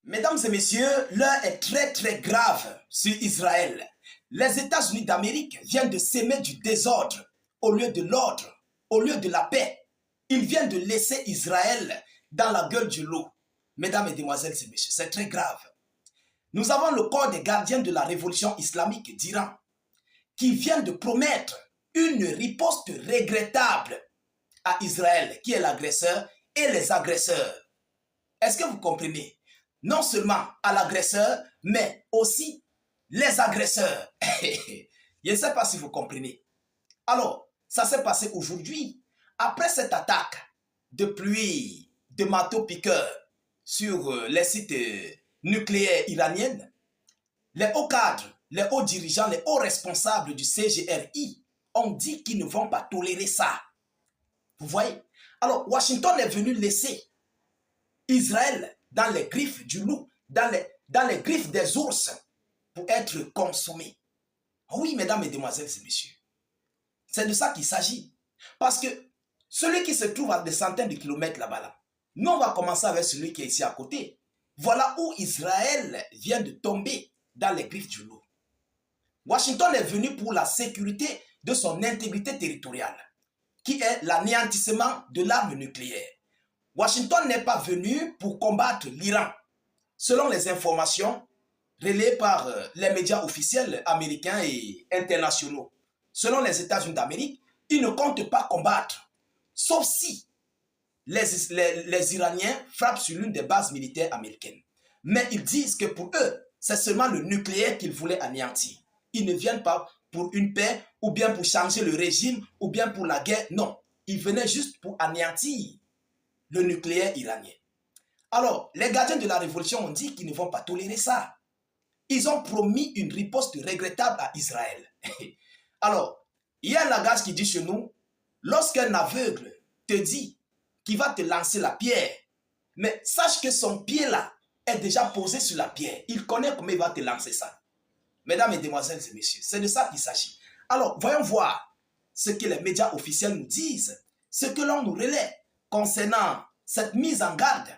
Mesdames et messieurs, l'heure est très grave sur Israël. Les États-Unis d'Amérique viennent de s'aimer du désordre au lieu de l'ordre, au lieu de la paix. Ils viennent de laisser Israël dans la gueule du loup. Mesdames et demoiselles et messieurs, c'est très grave. Nous avons le corps des gardiens de la révolution islamique d'Iran qui vient de promettre une riposte regrettable à Israël, qui est l'agresseur, et les agresseurs. Est-ce que vous comprenez? Non seulement à l'agresseur, mais aussi les agresseurs. Je ne sais pas si vous comprenez. Alors, ça s'est passé aujourd'hui. Après cette attaque de pluie de marteaux-piqueurs sur les sites nucléaires iraniens, les hauts cadres, les hauts dirigeants, les hauts responsables du CGRI ont dit qu'ils ne vont pas tolérer ça. Vous voyez? Alors, Washington est venu laisser Israël dans les griffes du loup, dans les griffes des ours, pour être consommé. Oui, mesdames, mesdemoiselles et messieurs, c'est de ça qu'il s'agit. Parce que celui qui se trouve à des centaines de kilomètres là-bas, nous on va commencer avec celui qui est ici à côté. Voilà où Israël vient de tomber dans les griffes du loup. Washington est venu pour la sécurité de son intégrité territoriale, qui est l'anéantissement de l'arme nucléaire. Washington n'est pas venu pour combattre l'Iran. Selon les informations relayées par les médias officiels américains et internationaux, selon les États-Unis d'Amérique, ils ne comptent pas combattre, sauf si les Iraniens frappent sur l'une des bases militaires américaines. Mais ils disent que pour eux, c'est seulement le nucléaire qu'ils voulaient anéantir. Ils ne viennent pas pour une paix, ou bien pour changer le régime, ou bien pour la guerre. Non, ils venaient juste pour anéantir le nucléaire iranien. Alors, les gardiens de la révolution ont dit qu'ils ne vont pas tolérer ça. Ils ont promis une riposte regrettable à Israël. Alors, il y a un langage qui dit chez nous, lorsqu'un aveugle te dit qu'il va te lancer la pierre, mais sache que son pied là est déjà posé sur la pierre. Il connaît comment il va te lancer ça. Mesdames, mesdemoiselles et messieurs, c'est de ça qu'il s'agit. Alors, voyons voir ce que les médias officiels nous disent, ce que l'on nous relaie concernant cette mise en garde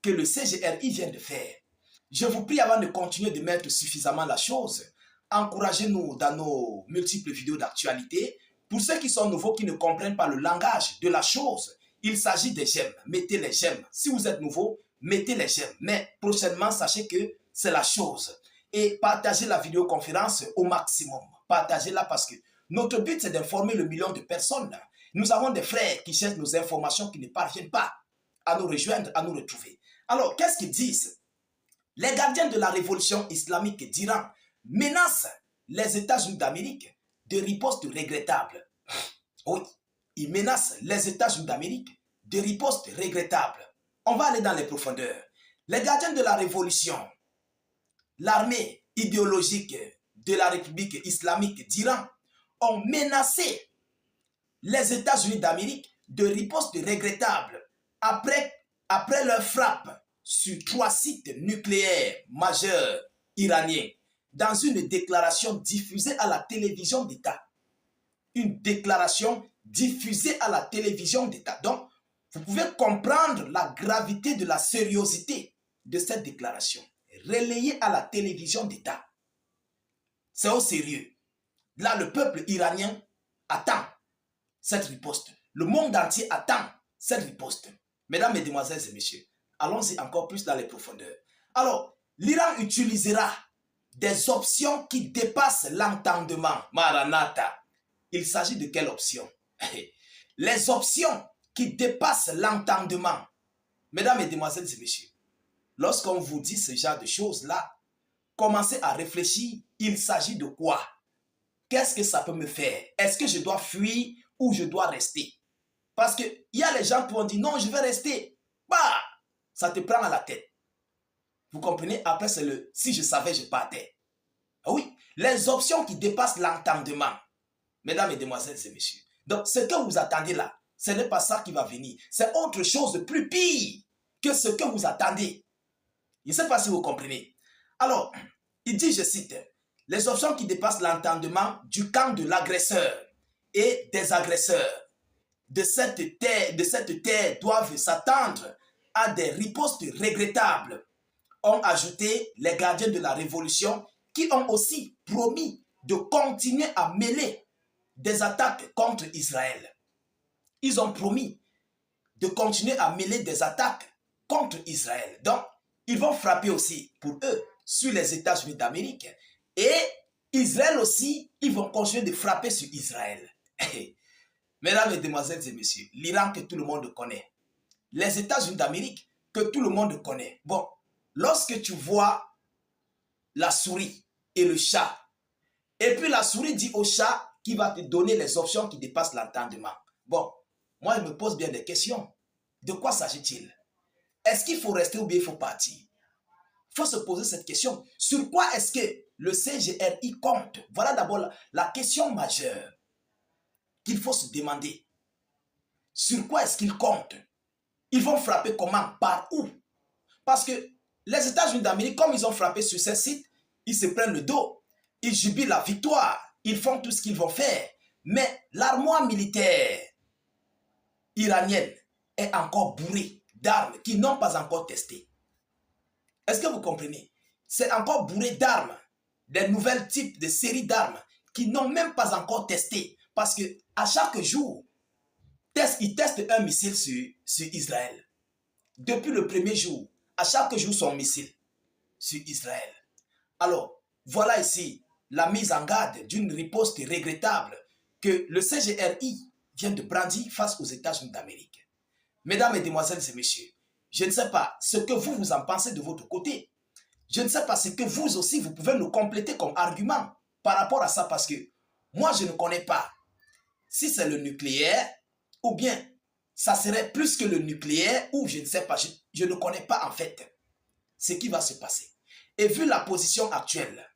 que le CGRI vient de faire. Je vous prie, avant de continuer de mettre suffisamment la chose, encouragez-nous dans nos multiples vidéos d'actualité. Pour ceux qui sont nouveaux, qui ne comprennent pas le langage de la chose, il s'agit des j'aime. Mettez les j'aime. Si vous êtes nouveau, mettez les j'aime. Mais prochainement, sachez que c'est la chose. Et partagez la vidéoconférence au maximum. Partagez-la parce que notre but, c'est d'informer le million de personnes. Nous avons des frères qui cherchent nos informations, qui ne parviennent pas à nous rejoindre, à nous retrouver. Alors, qu'est-ce qu'ils disent? Les gardiens de la révolution islamique d'Iran menacent les États-Unis d'Amérique de ripostes regrettables. Oui, ils menacent les États-Unis d'Amérique de ripostes regrettables. On va aller dans les profondeurs. Les gardiens de la révolution, l'armée idéologique de la République islamique d'Iran ont menacé les États-Unis d'Amérique de ripostes regrettables après leur frappe sur 3 sites nucléaires majeurs iraniens dans une déclaration diffusée à la télévision d'État. Une déclaration diffusée à la télévision d'État. Donc, vous pouvez comprendre la gravité de la sériosité de cette déclaration relayée à la télévision d'État. C'est au sérieux. Là, le peuple iranien attend cette riposte. Le monde entier attend cette riposte. Mesdames, mesdemoiselles et messieurs, allons-y encore plus dans les profondeurs. Alors, l'Iran utilisera des options qui dépassent l'entendement. Maranatha. Il s'agit de quelle option? Les options qui dépassent l'entendement. Mesdames, mesdemoiselles et messieurs, lorsqu'on vous dit ce genre de choses-là, commencez à réfléchir. Il s'agit de quoi? Qu'est-ce que ça peut me faire? Est-ce que je dois fuir ou je dois rester? Parce qu'il y a les gens qui vont dire non, je vais rester. Bah, ça te prend à la tête. Vous comprenez? Après, c'est le si je savais, je partais. Oui, les options qui dépassent l'entendement. Mesdames, mesdemoiselles et messieurs. Donc, ce que vous attendez là, ce n'est pas ça qui va venir. C'est autre chose de plus pire que ce que vous attendez. Je ne sais pas si vous comprenez. Alors, il dit, je cite, les options qui dépassent l'entendement du camp de l'agresseur et des agresseurs de cette terre doivent s'attendre à des ripostes regrettables ont ajouté les gardiens de la révolution qui ont aussi promis de continuer à mêler des attaques contre Israël. Ils ont promis de continuer à mêler des attaques contre Israël. Donc, ils vont frapper aussi pour eux sur les États-Unis d'Amérique. Et Israël aussi, ils vont continuer de frapper sur Israël. Mesdames, Mesdemoiselles et Messieurs, l'Iran que tout le monde connaît, les États-Unis d'Amérique que tout le monde connaît. Bon, lorsque tu vois la souris et le chat, et puis la souris dit au chat qui va te donner les options qui dépassent l'entendement. Bon, moi je me pose bien des questions. De quoi s'agit-il? Est-ce qu'il faut rester ou bien il faut partir? Il faut se poser cette question. Sur quoi est-ce que le CGRI compte? Voilà d'abord la question majeure qu'il faut se demander. Sur quoi est-ce qu'ils comptent? Ils vont frapper comment? Par où? Parce que les États-Unis d'Amérique, comme ils ont frappé sur ces sites, ils se prennent le dos. Ils jubilent la victoire. Ils font tout ce qu'ils vont faire. Mais l'armoire militaire iranienne est encore bourrée d'armes qui n'ont pas encore testé. Est-ce que vous comprenez? C'est encore bourré d'armes, des nouvelles types de séries d'armes qui n'ont même pas encore testé. Parce que à chaque jour, ils testent un missile sur Israël. Depuis le premier jour, à chaque jour son missile sur Israël. Alors, voilà ici la mise en garde d'une riposte regrettable que le CGRI vient de brandir face aux États-Unis d'Amérique. Mesdames, Mesdemoiselles et Messieurs, je ne sais pas ce que vous en pensez de votre côté. Je ne sais pas ce que vous aussi, vous pouvez nous compléter comme argument par rapport à ça parce que moi, je ne connais pas si c'est le nucléaire ou bien ça serait plus que le nucléaire ou je ne sais pas, je ne connais pas en fait ce qui va se passer. Et vu la position actuelle,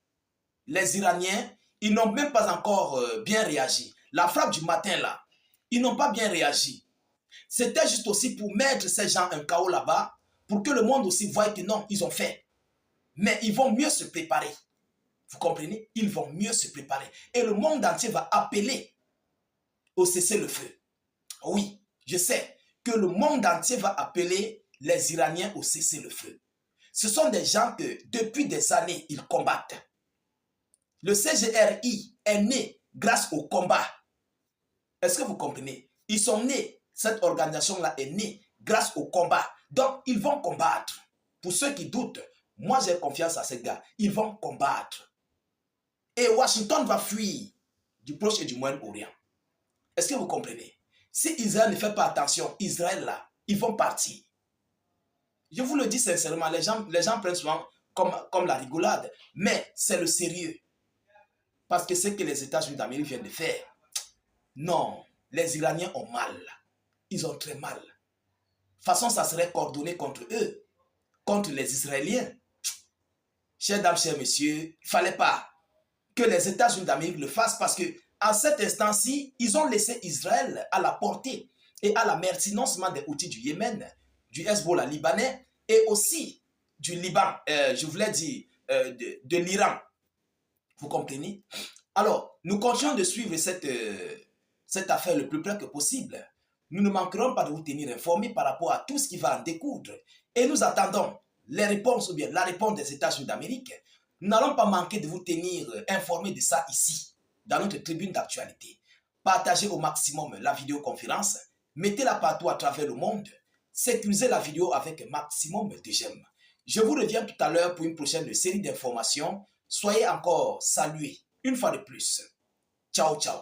les Iraniens, ils n'ont même pas encore bien réagi. La frappe du matin là, ils n'ont pas bien réagi. C'était juste aussi pour mettre ces gens un chaos là-bas, pour que le monde aussi voie que non, ils ont fait. Mais ils vont mieux se préparer. Vous comprenez? Ils vont mieux se préparer. Et le monde entier va appeler au cessez-le-feu. Oui, je sais que le monde entier va appeler les Iraniens au cessez-le-feu. Ce sont des gens que depuis des années, ils combattent. Le CGRI est né grâce au combat. Est-ce que vous comprenez? Ils sont nés, cette organisation-là est née grâce au combat. Donc, ils vont combattre. Pour ceux qui doutent, moi j'ai confiance à ces gars. Ils vont combattre. Et Washington va fuir du Proche et du Moyen-Orient. Est-ce que vous comprenez? Si Israël ne fait pas attention, Israël là, ils vont partir. Je vous le dis sincèrement, les gens prennent souvent comme la rigolade, mais c'est le sérieux. Parce que c'est ce que les États-Unis d'Amérique viennent de faire. Non, les Iraniens ont mal. Ils ont très mal. De toute façon, ça serait coordonné contre eux, contre les Israéliens. Chers dames, chers messieurs, il ne fallait pas que les États-Unis d'Amérique le fassent parce que à cet instant-ci, ils ont laissé Israël à la portée et à la merci-noncement des outils du Yémen, du Hezbollah libanais et aussi du Liban, je voulais dire de l'Iran. Vous comprenez? Alors, nous continuons de suivre cette affaire le plus près que possible. Nous ne manquerons pas de vous tenir informés par rapport à tout ce qui va en découdre. Et nous attendons les réponses ou bien la réponse des États-Unis d'Amérique. Nous n'allons pas manquer de vous tenir informés de ça ici, dans notre tribune d'actualité. Partagez au maximum la vidéoconférence, mettez-la partout à travers le monde, sécurisez la vidéo avec un maximum de j'aime. Je vous reviens tout à l'heure pour une prochaine série d'informations. Soyez encore salués une fois de plus. Ciao, ciao.